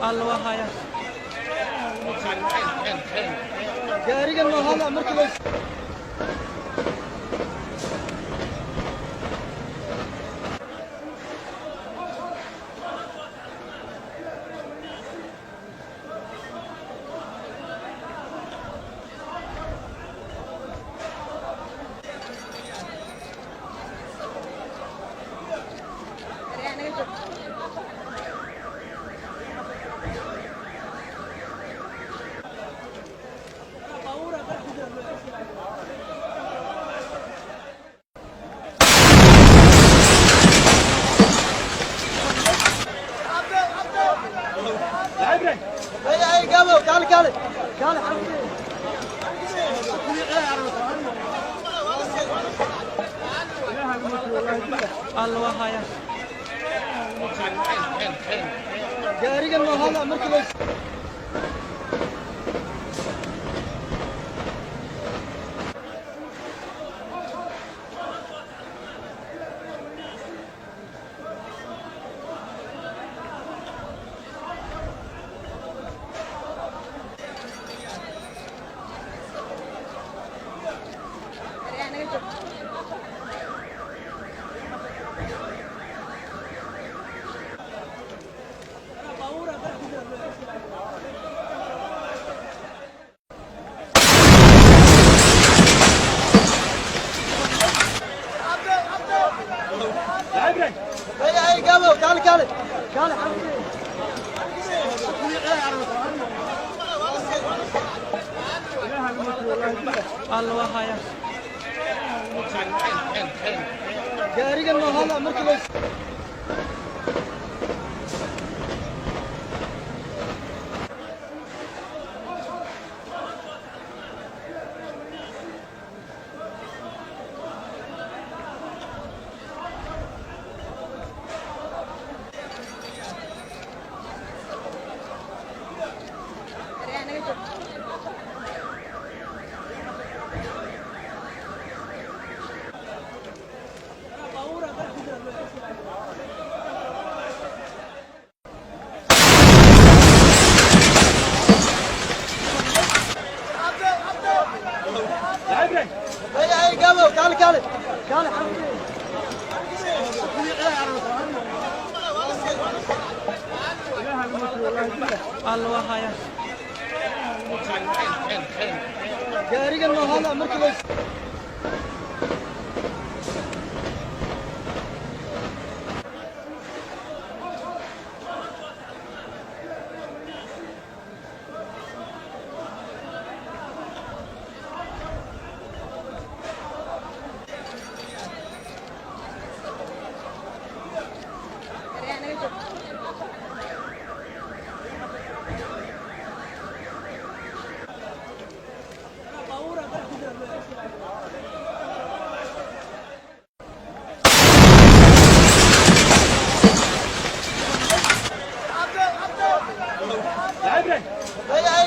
الله هايا gaarigan ma hada markii la اي قبل قال الله هايا gaarigan ma hada markii la اي قبل قال الله هايا gaarigan ma hada markii la اي قبل قال الله هايا gaarigan ma hada markii la اي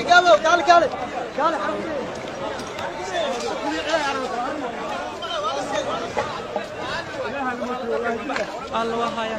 قبل قال الله هايا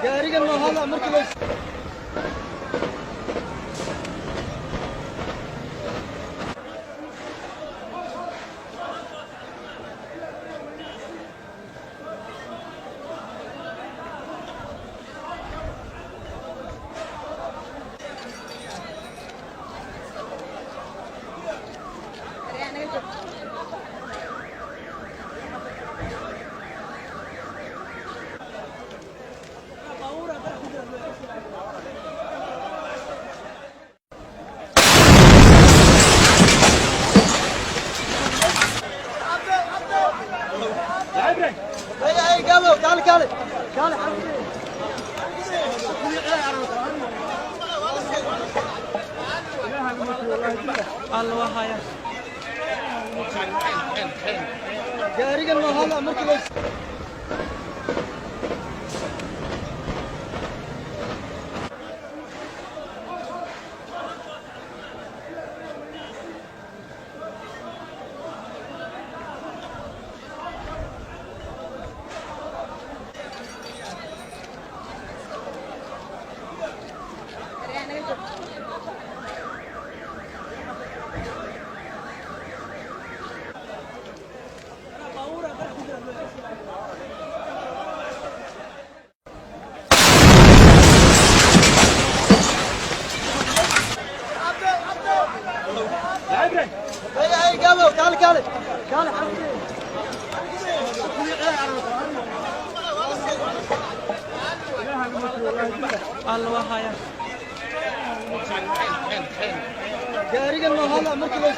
gaarigan ma hada markii la اي قبل قال الله هايا gaarigan ma hada markii la الله وهايا gaarigan ma hala markii la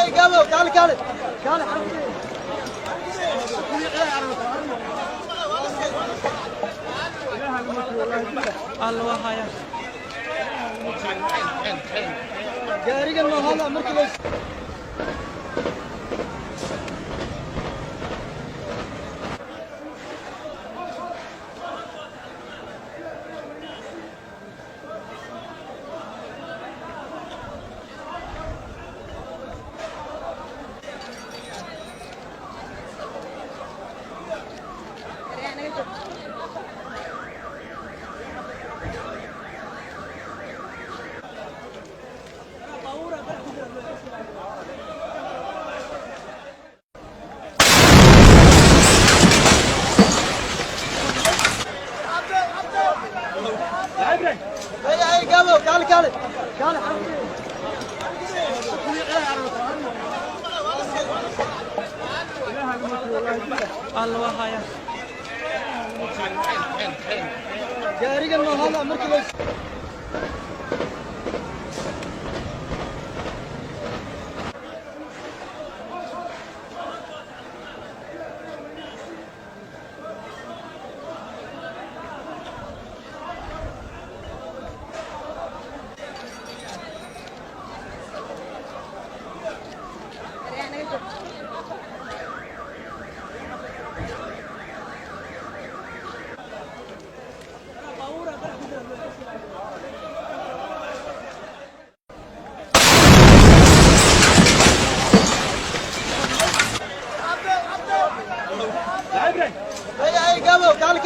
ay gabo kaale الله وهايا gaarigan ma hala markii la ay gabo kaale الله وهايا gaarigan ma hala markii la ay gabo kaale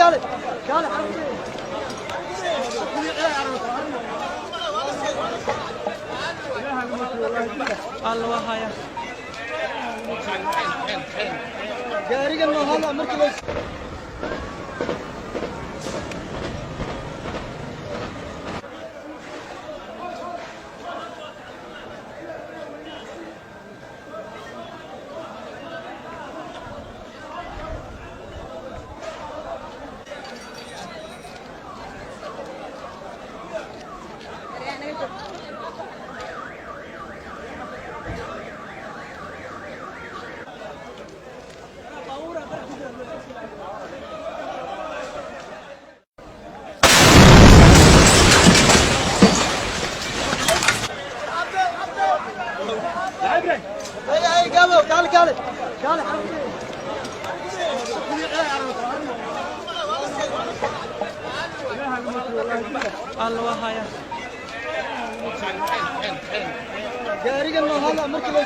الله وهايا gaarigan ma hala markii la ay gabo kaale الله وهايا gaarigan ma hala markii la